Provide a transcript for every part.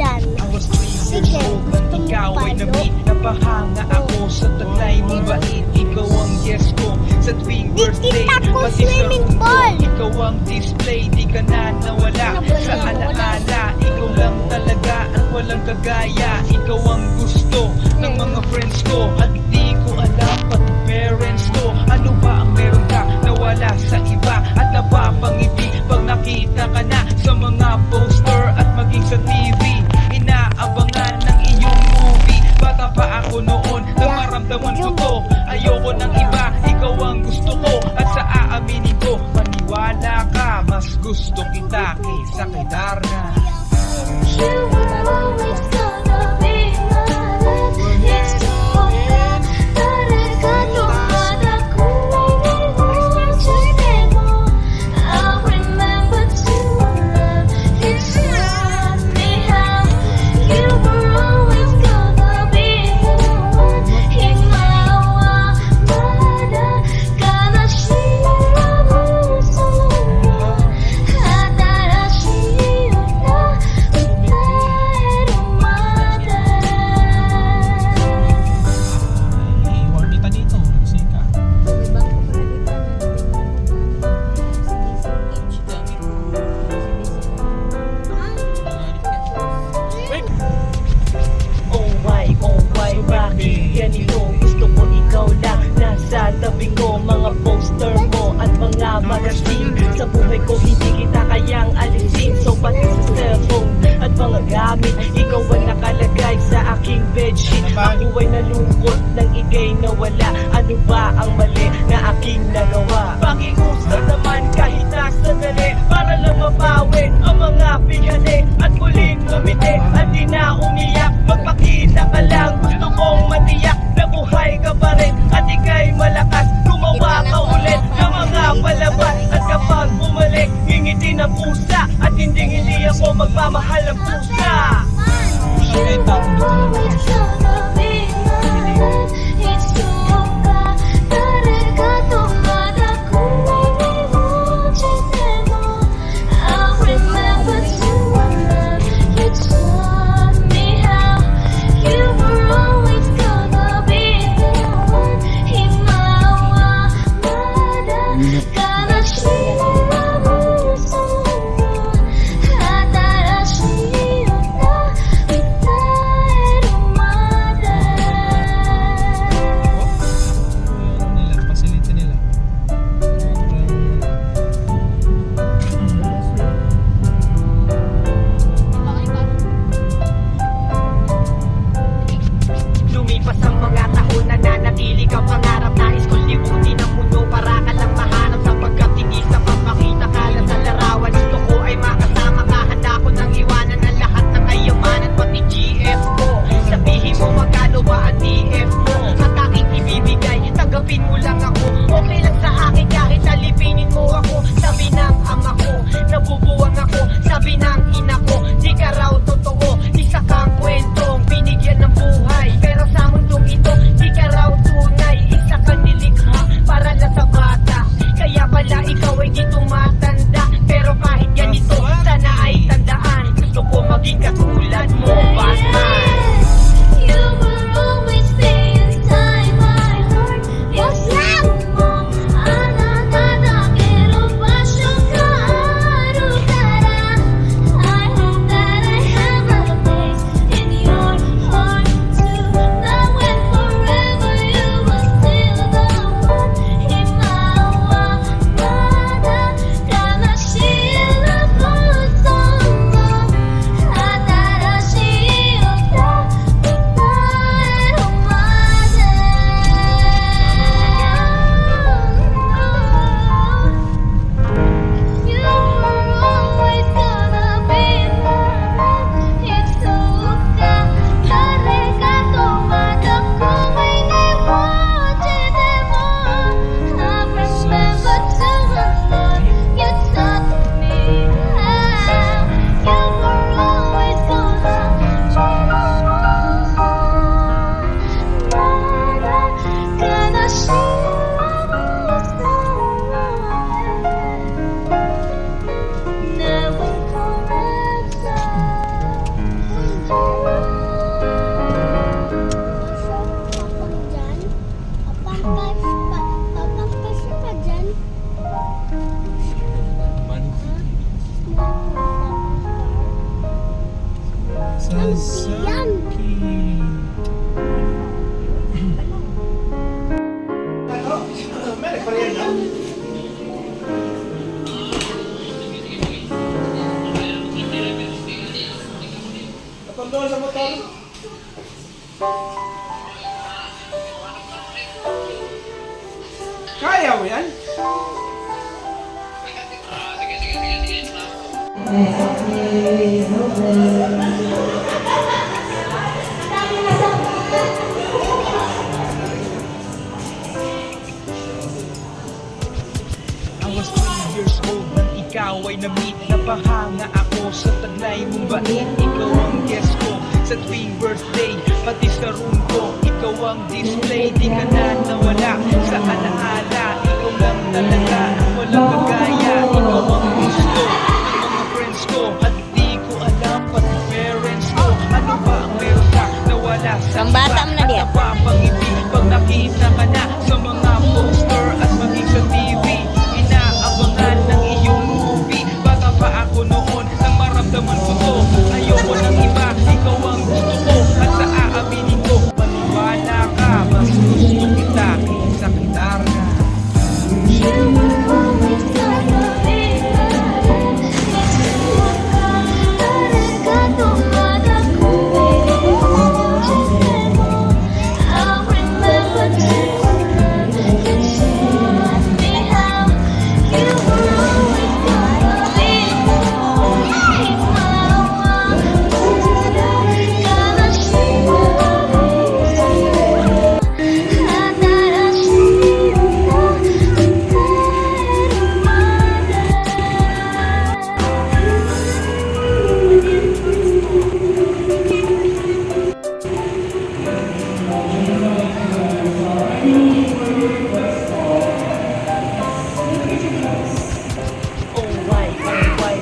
dyan. Sige, gusto mo Ikaw ay palo? namit, napahanga ako sa taglay mong bait. Ikaw ang yes ko sa tuwing birthday, Tita ko, pati sa swimming mundo. pool. Ikaw ang display, di ka na nawala sa alaala. Ikaw lang talaga ang walang kagaya. Ikaw ang gusto ng mga friends ko, at di ko alam pati parents ko. Ano ba ang meron ka nawala sa iba, at napapangiti pag nakita ka na sa mga poster at maging sa TV. Inaabangan ng iyong movie. Bata pa ako noon nang maramdaman ko to. Ayoko ng iba, ikaw ang gusto ko. At sa aaminin ko, maniwala ka, mas gusto kita kaysa kay Darna. You were always gonna be my love. It's so bad. Tare가도 하다고 이루어지네요. I'll remember to love. It taught me how. You were always gonna be the one. 희망마다 가나시라고 소리야. 하다라시였다. Iwan kita dito. Sika. Oh why, bakit ganito? Gusto ko ikaw lang nasa tabi ko. Mga poster mo at mga magazine sa buhay ko, hindi kita kayang alisin. So pati sa cellphone at mga gamit, ikaw ang nakalagay sa aking bedsheet. Ako ay nalungkot nang ika'y nawala. Ano ba ang mali na aking nagawa? Pakiusap naman kahit na sandali, para lang mabawi ang mga bigani at muling lumiti at di na umiyak. Magpakita ka lang, gusto kong matiyak na buhay ka pa rin at ika'y malakas. Gumawa ka ulit ng mga palabas, at kapag bumalik, ngingiti ng pusa, at hindi ako magmamahal ng pusa. Kahit ako dito na lang. Always gonna be my love. It's so bad. tare가도 하다고 이루어지네요. I'll remember to love. You taught me how. You were always gonna be the one. 희망마다 가나시라고 소리야. 하다라시였다. Ano nila, facility nila. Lumipas ang mga taon, nananatili kang pangarap. Nais kong libutin ang mundo para ka lang mahanap sa Kaya mo yan? I was 3 years old nang ikaw ay na-meet. Napahanga ako sa taglay mong bait. Ikaw ang guest ko sa tuwing birthday, pati sa room ko ikaw ang display. Di ka na nawala sa alaala. Ikaw lang talaga, walang kagaya. Ikaw ang gusto ng mga friends ko, at di ko alam pati parents ko. Ano ba ang meron ka nawala sa Pambata mo na diyan. At napapangiti pag nakita ka na sa mga poster at maging sa TV. Inaabangan ng iyong movie. Bata pa ako noon nang maramdaman ko to. Ayoko ng iba, ikaw ang gusto ko. At sa aaminin ko, maniwala ka, mas gusto kita kaysa kita ka. Always gonna be there. Talaga dumadago. I'll remember tonight. You taught me how you were always gonna be there. It's my one. Gonna see you. Oh why,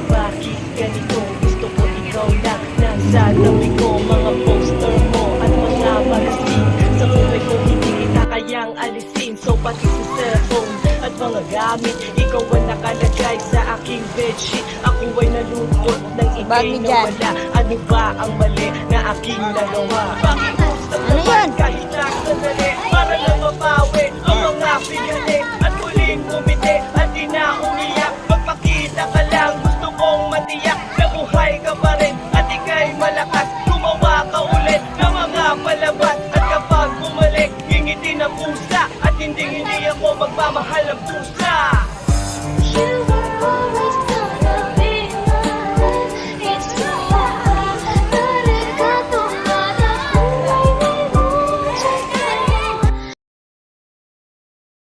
bakit ganito? Gusto ko ikaw lang nasa tabi ko. Mga poster mo at mga magazine. Sa buhay ko hindi kita kayang alisin. So pati sa cellphone at mga gamit, ikaw ang nakalagay sa aking bedsheet. Ako ay nalungkot nang ika'y Bagay dyan. nawala. Ano ba ang mali na aking nagawa? Bakit